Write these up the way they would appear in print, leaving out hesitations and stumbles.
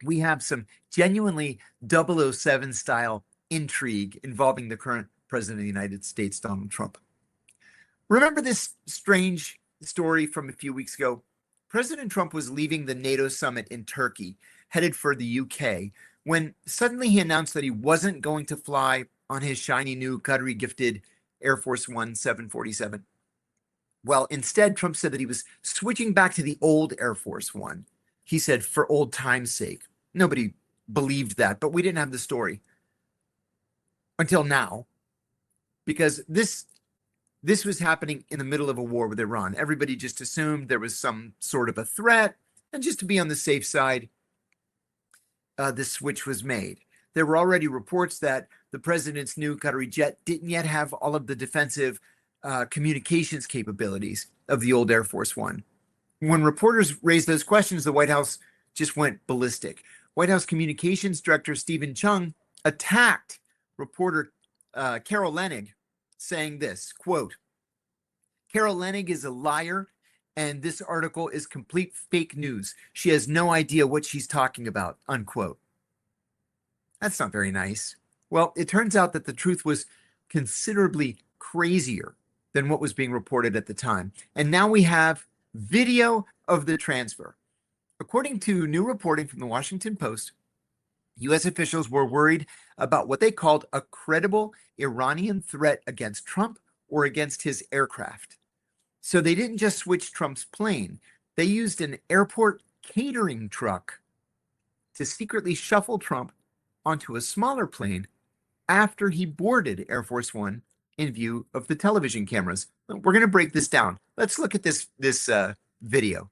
we have some genuinely 007 style intrigue involving the current president of the United States, Donald Trump. Remember this strange story from a few weeks ago? President Trump was leaving the NATO summit in Turkey, headed for the UK, when suddenly he announced that he wasn't going to fly on his shiny new Qatari gifted Air Force One 747. Well, instead, Trump said that he was switching back to the old Air Force One. He said, for old time's sake. Nobody believed that, but we didn't have the story until now, because this was happening in the middle of a war with Iran. Everybody just assumed there was some sort of a threat, and just to be on the safe side, this switch was made. There were already reports that the president's new Qatari jet didn't yet have all of the defensive communications capabilities of the old Air Force One. When reporters raised those questions, the White House just went ballistic. White House Communications Director Stephen Chung attacked reporter Carol Leonnig, saying this, quote, Carol Leonnig is a liar, and this article is complete fake news. She has no idea what she's talking about, unquote. That's not very nice. Well, it turns out that the truth was considerably crazier than what was being reported at the time. And now we have video of the transfer. According to new reporting from the Washington Post, U.S. officials were worried about what they called a credible Iranian threat against Trump or against his aircraft. So they didn't just switch Trump's plane. They used an airport catering truck to secretly shuffle Trump onto a smaller plane after he boarded Air Force One in view of the television cameras. We're going to break this down. Let's look at this video.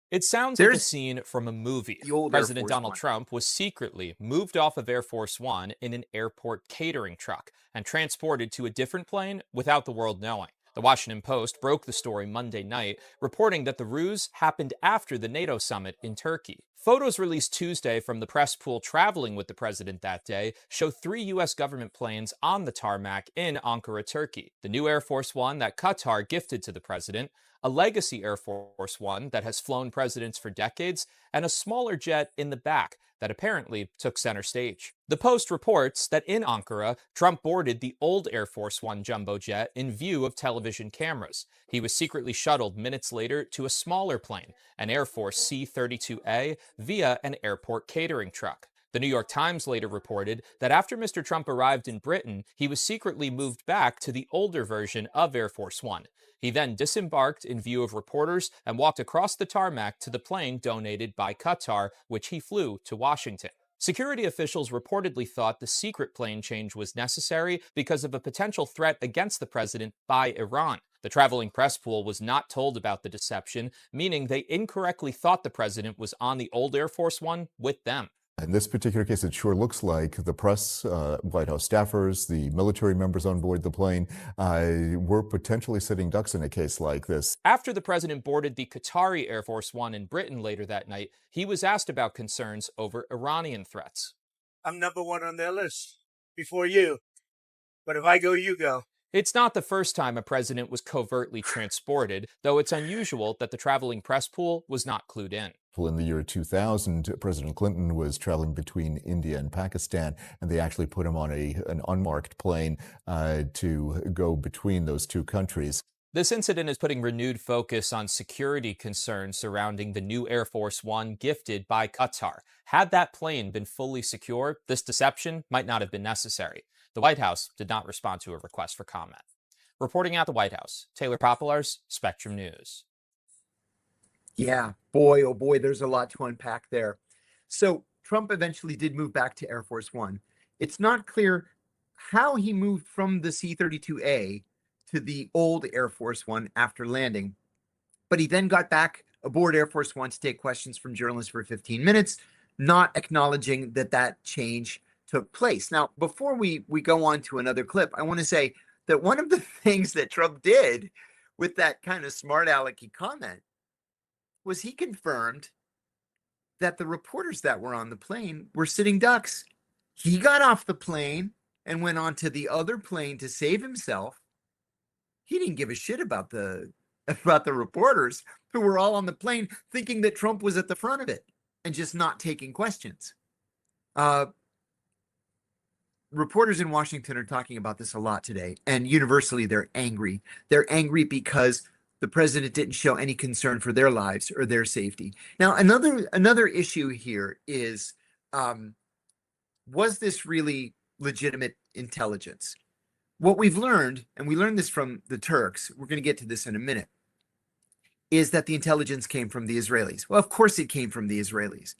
It sounds like a scene from a movie. President Donald One. Trump was secretly moved off of Air Force One in an airport catering truck and transported to a different plane without the world knowing. The Washington Post broke the story Monday night, reporting that the ruse happened after the NATO summit in Turkey. Photos released Tuesday from the press pool traveling with the president that day show 3 U.S. government planes on the tarmac in Ankara, Turkey. The new Air Force One that Qatar gifted to the president, a legacy Air Force One that has flown presidents for decades, and a smaller jet in the back that apparently took center stage. The Post reports that in Ankara, Trump boarded the old Air Force One jumbo jet in view of television cameras. He was secretly shuttled minutes later to a smaller plane, an Air Force C-32A, via an airport catering truck. The New York Times later reported that after Mr. Trump arrived in Britain, he was secretly moved back to the older version of Air Force One. He then disembarked in view of reporters and walked across the tarmac to the plane donated by Qatar, which he flew to Washington. Security officials reportedly thought the secret plane change was necessary because of a potential threat against the president by Iran. The traveling press pool was not told about the deception, meaning they incorrectly thought the president was on the old Air Force One with them. In this particular case, it sure looks like the press, White House staffers, the military members on board the plane were potentially sitting ducks in a case like this. After the president boarded the Qatari Air Force One in Britain later that night, he was asked about concerns over Iranian threats. I'm number one on their list before you. But if I go, you go. It's not the first time a president was covertly transported, though it's unusual that the traveling press pool was not clued in. In the year 2000, President Clinton was traveling between India and Pakistan, and they actually put him on an unmarked plane to go between those two countries. This incident is putting renewed focus on security concerns surrounding the new Air Force One gifted by Qatar. Had that plane been fully secure, this deception might not have been necessary. The White House did not respond to a request for comment. Reporting at the White House, Taylor Popolars, Spectrum News. Yeah, boy, oh boy, there's a lot to unpack there. So Trump eventually did move back to Air Force One. It's not clear how he moved from the C-32A to the old Air Force One after landing, but he then got back aboard Air Force One to take questions from journalists for 15 minutes, not acknowledging that change took place. Now, before we go on to another clip, I want to say that one of the things that Trump did with that kind of smart alecky comment was he confirmed that the reporters that were on the plane were sitting ducks. He got off the plane and went on to the other plane to save himself. He didn't give a shit about the about the reporters who were all on the plane thinking that Trump was at the front of it and just not taking questions. Reporters in Washington are talking about this a lot today, and universally they're angry. They're angry because the president didn't show any concern for their lives or their safety. Now, another issue here is, was this really legitimate intelligence? What we've learned, and we learned this from the Turks, we're going to get to this in a minute, is that the intelligence came from the Israelis. Well, of course it came from the Israelis.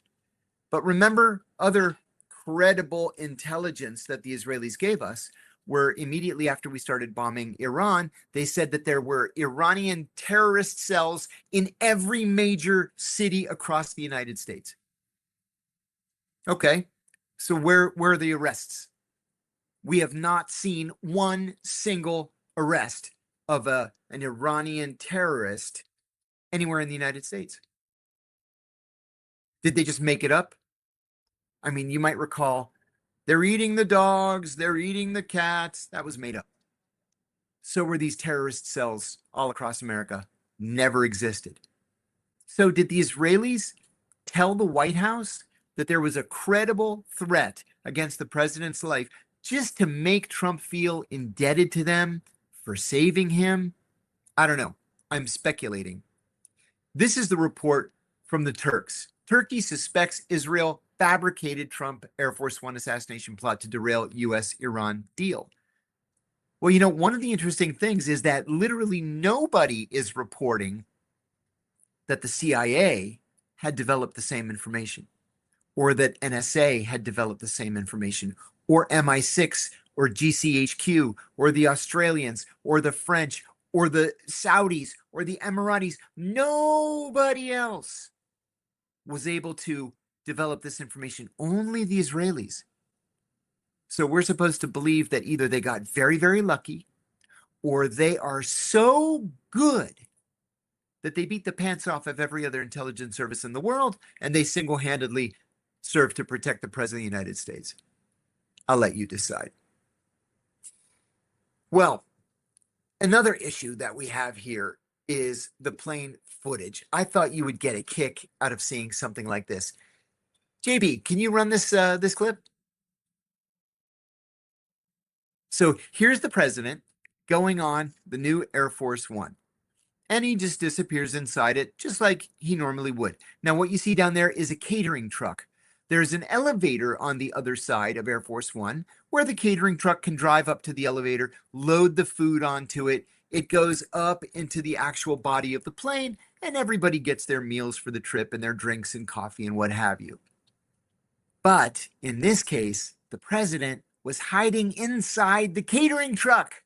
But remember, other credible intelligence that the Israelis gave us were immediately after we started bombing Iran, they said that there were Iranian terrorist cells in every major city across the United States. Okay, so where are the arrests? We have not seen one single arrest of an Iranian terrorist anywhere in the United States. Did they just make it up? I mean, you might recall, they're eating the dogs, they're eating the cats. That was made up. So were these terrorist cells all across America. Never existed. So did the Israelis tell the White House that there was a credible threat against the president's life just to make Trump feel indebted to them for saving him? I don't know. I'm speculating. This is the report from the Turks. Turkey suspects Israel fabricated Trump Air Force One assassination plot to derail U.S.-Iran deal. Well, you know, one of the interesting things is that literally nobody is reporting that the CIA had developed the same information, or that NSA had developed the same information, or MI6, or GCHQ, or the Australians, or the French, or the Saudis, or the Emiratis. Nobody else was able to develop this information, only the Israelis. So we're supposed to believe that either they got very, very lucky, or they are so good that they beat the pants off of every other intelligence service in the world, and they single-handedly serve to protect the President of the United States. I'll let you decide. Well, another issue that we have here is the plane footage. I thought you would get a kick out of seeing something like this. JB, can you run this clip? So here's the president going on the new Air Force One, and he just disappears inside it just like he normally would. Now, what you see down there is a catering truck. There's an elevator on the other side of Air Force One where the catering truck can drive up to the elevator, load the food onto it. It goes up into the actual body of the plane, and everybody gets their meals for the trip and their drinks and coffee and what have you. But in this case, the president was hiding inside the catering truck.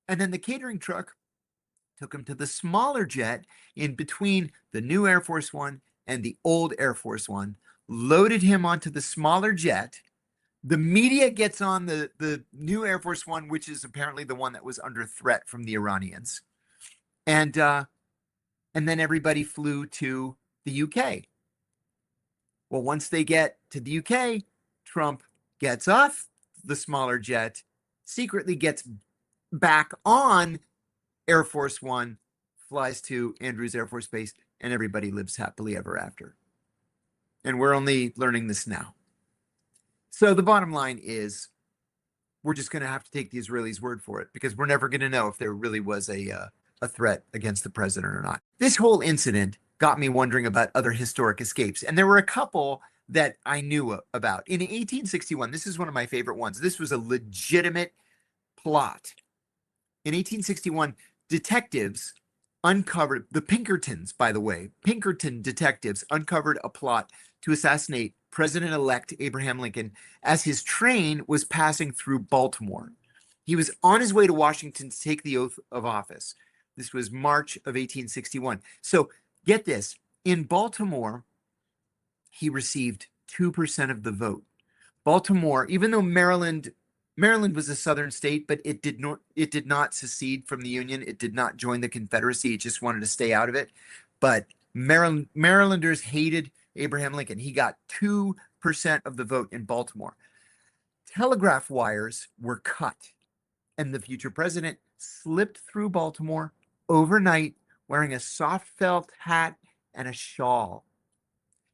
And then the catering truck took him to the smaller jet in between the new Air Force One and the old Air Force One, loaded him onto the smaller jet. The media gets on the new Air Force One, which is apparently the one that was under threat from the Iranians. And then everybody flew to the UK. Well, once they get to the UK, Trump gets off the smaller jet, secretly gets back on Air Force One, flies to Andrews Air Force Base, and everybody lives happily ever after. And we're only learning this now. So the bottom line is, we're just going to have to take the Israelis' word for it, because we're never going to know if there really was a threat against the president or not. This whole incident got me wondering about other historic escapes, and there were a couple that I knew about. In 1861, this is one of my favorite ones. This was a legitimate plot. In 1861, detectives uncovered, the Pinkertons, by the way, Pinkerton detectives uncovered a plot to assassinate President-elect Abraham Lincoln as his train was passing through Baltimore. He was on his way to Washington to take the oath of office. This was March of 1861. So get this, in Baltimore, he received 2% of the vote. Baltimore, even though Maryland was a southern state, but it did not secede from the Union. It did not join the Confederacy. It just wanted to stay out of it. But Marylanders hated Abraham Lincoln. He got 2% of the vote in Baltimore. Telegraph wires were cut, and the future president slipped through Baltimore overnight wearing a soft felt hat and a shawl.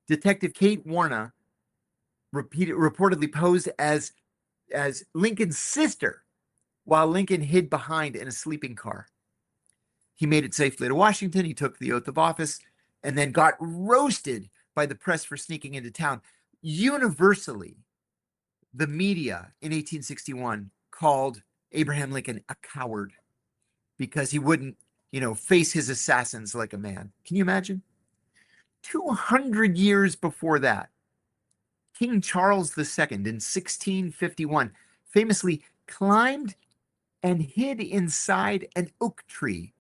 Detective Kate Warner reportedly posed as Lincoln's sister while Lincoln hid behind in a sleeping car. He made it safely to Washington. He took the oath of office and then got roasted by the press for sneaking into town. Universally, the media in 1861 called Abraham Lincoln a coward because he wouldn't, face his assassins like a man. Can you imagine? 200 years before that, King Charles II in 1651 famously climbed and hid inside an oak tree